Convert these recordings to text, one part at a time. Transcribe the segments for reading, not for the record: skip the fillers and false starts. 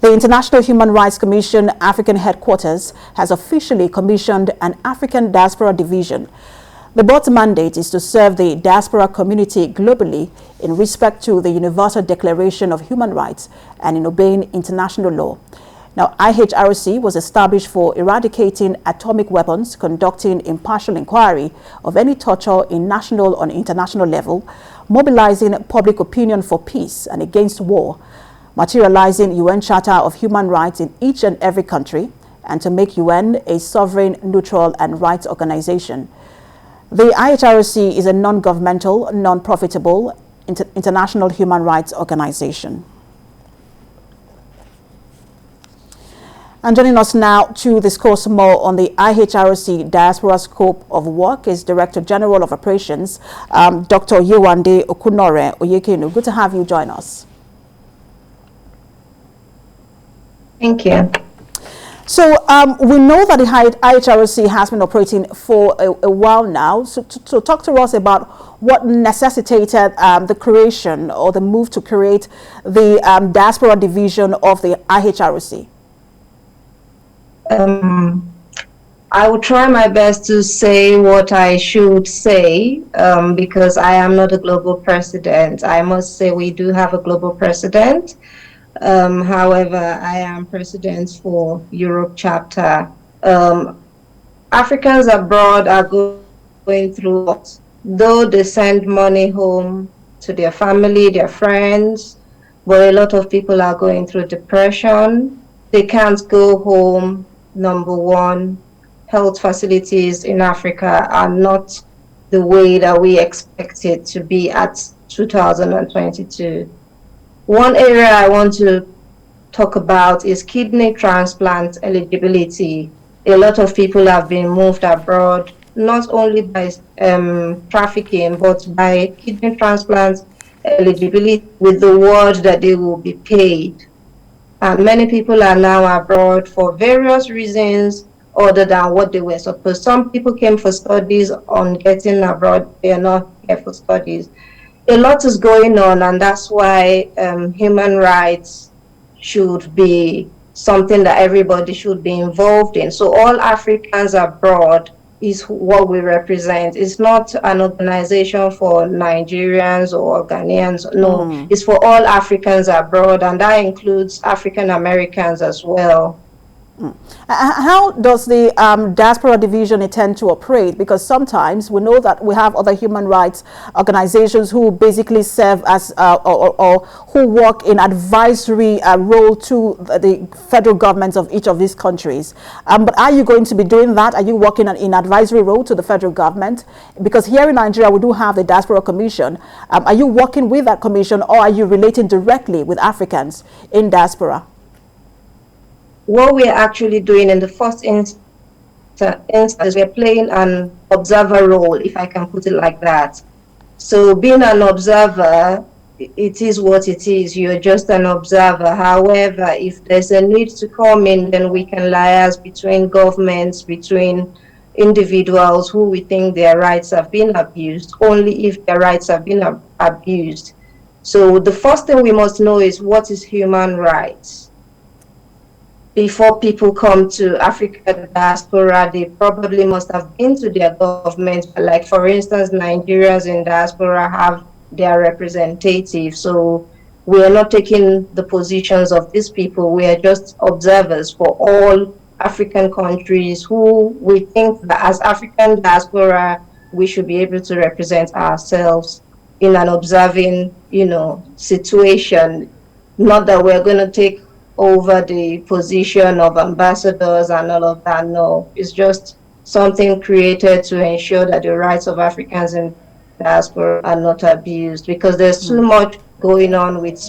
The International Human Rights Commission African Headquarters has officially commissioned an African Diaspora Division. The board's mandate is to serve the diaspora community globally in respect to the Universal Declaration of Human Rights and in obeying international law. Now, IHRC was established for eradicating atomic weapons, conducting impartial inquiry of any torture in national or international level, mobilizing public opinion for peace and against war, materializing UN Charter of Human Rights in each and every country, and to make UN a sovereign, neutral, and rights organization. The IHRC is a non-governmental, non-profitable international human rights organization. And joining us now to discuss more on the IHRC Diaspora scope of work is Director General of Operations, Dr. Yewande Okunoren-Oyekenu. Good to have you join us. Thank you. So we know that the IHRC has been operating for a while now. So talk to us about what necessitated the creation or the move to create the Diaspora Division of the IHRC. I will try my best to say what I should say because I am not a global president. I must say we do have a global president. However, I am president for Europe chapter. Africans abroad are going through, though they send money home to their family, their friends, but a lot of people are going through depression. They can't go home. Number one, health facilities in Africa are not the way that we expect it to be at 2022. One area I want to talk about is kidney transplant eligibility. A lot of people have been moved abroad, not only by trafficking, but by kidney transplant eligibility with the word that they will be paid. And many people are now abroad for various reasons other than what they were supposed. Some people came for studies on getting abroad, they are not here for studies. A lot is going on, and that's why human rights should be something that everybody should be involved in. So all Africans abroad is what we represent. It's not an organization for Nigerians or Ghanaians. No, it's for all Africans abroad, and that includes African Americans as well. How does the Diaspora Division intend to operate? Because sometimes we know that we have other human rights organizations who basically serve as or who work in advisory role to the federal governments of each of these countries. But are you going to be doing that? Are you working in advisory role to the federal government? Because here in Nigeria, we do have the Diaspora Commission. Are you working with that commission, or are you relating directly with Africans in diaspora? What we're actually doing in the first instance, we're playing an observer role, if I can put it like that. So being an observer, it is what it is. You're just an observer. However, if there's a need to come in, then we can liaise between governments, between individuals who we think their rights have been abused, only if their rights have been abused. So the first thing we must know is what is human rights. Before people come to African diaspora, they probably must have been to their government. Like, for instance, Nigerians in diaspora have their representatives. So we are not taking the positions of these people. We are just observers for all African countries who we think that as African diaspora, we should be able to represent ourselves in an observing, situation. Not that we're going to take over the position of ambassadors and all of that. No, it's just something created to ensure that the rights of Africans in diaspora are not abused, because there's too much going on with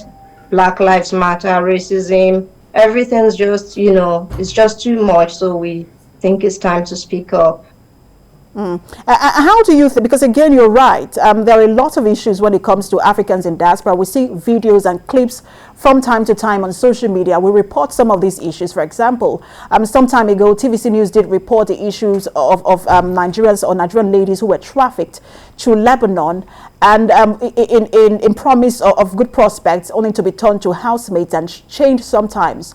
Black Lives Matter, racism, everything's just, it's just too much. So we think it's time to speak up. How do you think, because again, you're right, there are a lot of issues when it comes to Africans in diaspora. We see videos and clips from time to time on social media. We report some of these issues. For example, some time ago, TVC News did report the issues of Nigerians or Nigerian ladies who were trafficked to Lebanon, and in promise of good prospects, only to be turned to housemates and changed sometimes.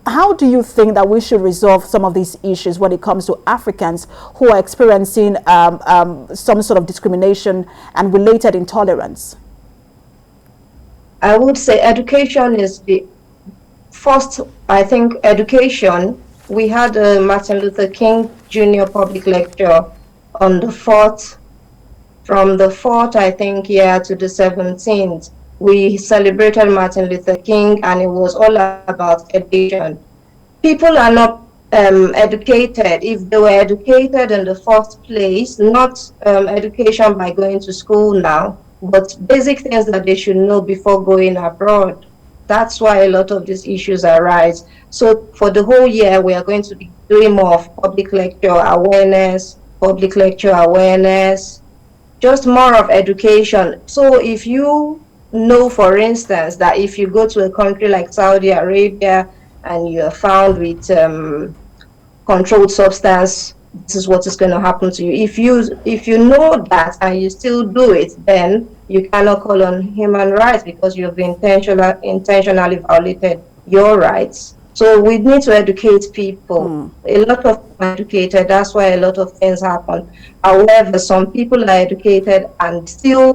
How do you think that we should resolve some of these issues when it comes to Africans who are experiencing some sort of discrimination and related intolerance? I would say education is the first. I think education. We had a Martin Luther King Jr. public lecture on the 4th, from the 4th, I think, to the 17th. We celebrated Martin Luther King, and it was all about education. People are not educated. If they were educated in the first place, not education by going to school now, but basic things that they should know before going abroad. That's why a lot of these issues arise. So for the whole year, we are going to be doing more of public lecture awareness, just more of education. So if you know, for instance, that if you go to a country like Saudi Arabia and you are found with controlled substance, this is what is going to happen to you. If you know that and you still do it, then you cannot call on human rights because you've intentionally violated your rights. So we need to educate people. A lot of people are educated. That's why a lot of things happen. However, some people are educated and still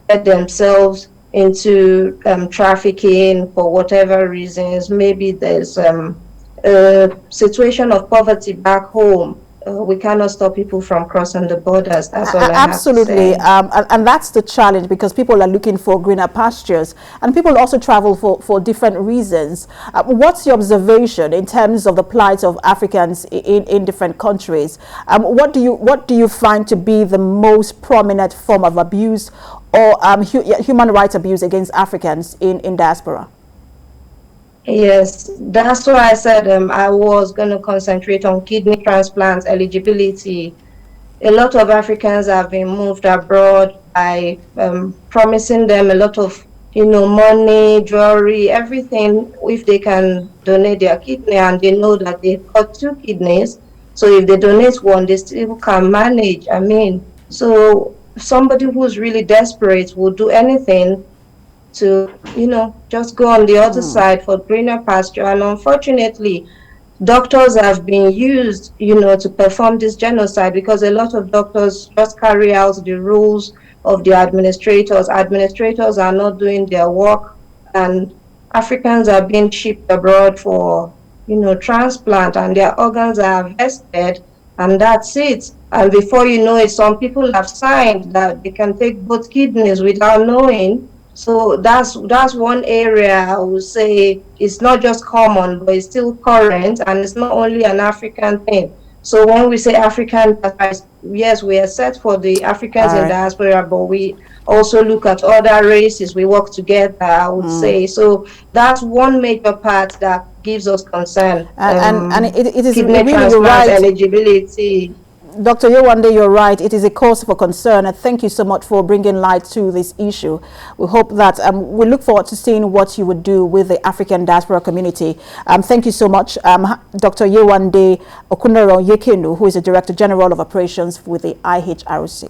get themselves into trafficking for whatever reasons. Maybe there's a situation of poverty back home. We cannot stop people from crossing the borders. That's all I absolutely have to say. And that's the challenge, because people are looking for greener pastures, and people also travel for different reasons. What's your observation in terms of the plight of Africans in different countries? What do you find to be the most prominent form of abuse or human rights abuse against Africans in diaspora? Yes, that's why I said I was going to concentrate on kidney transplants eligibility. A lot of Africans have been moved abroad by promising them a lot of, money, jewelry, everything, if they can donate their kidney, and they know that they've got 2 kidneys. So if they donate one, they still can manage. So somebody who's really desperate will do anything to, just go on the other side for greener pasture. And unfortunately, doctors have been used, to perform this genocide, because a lot of doctors just carry out the rules of the administrators. Administrators are not doing their work, and Africans are being shipped abroad for, transplant, and their organs are harvested, and that's it. And before you know it, some people have signed that they can take both kidneys without knowing. So that's one area I would say it's not just common, but it's still current, and it's not only an African thing. So when we say African, yes, we are set for the Africans in diaspora, but we also look at other races. We work together, I would say. So that's one major part that gives us concern. And it is kidney transplant eligibility. Dr. Yewande, you're right. It is a cause for concern, and thank you so much for bringing light to this issue. We hope that we look forward to seeing what you would do with the African diaspora community. Thank you so much, Dr. Yewande Okunoren-Oyekenu, who is the Director General of Operations with the IHRC.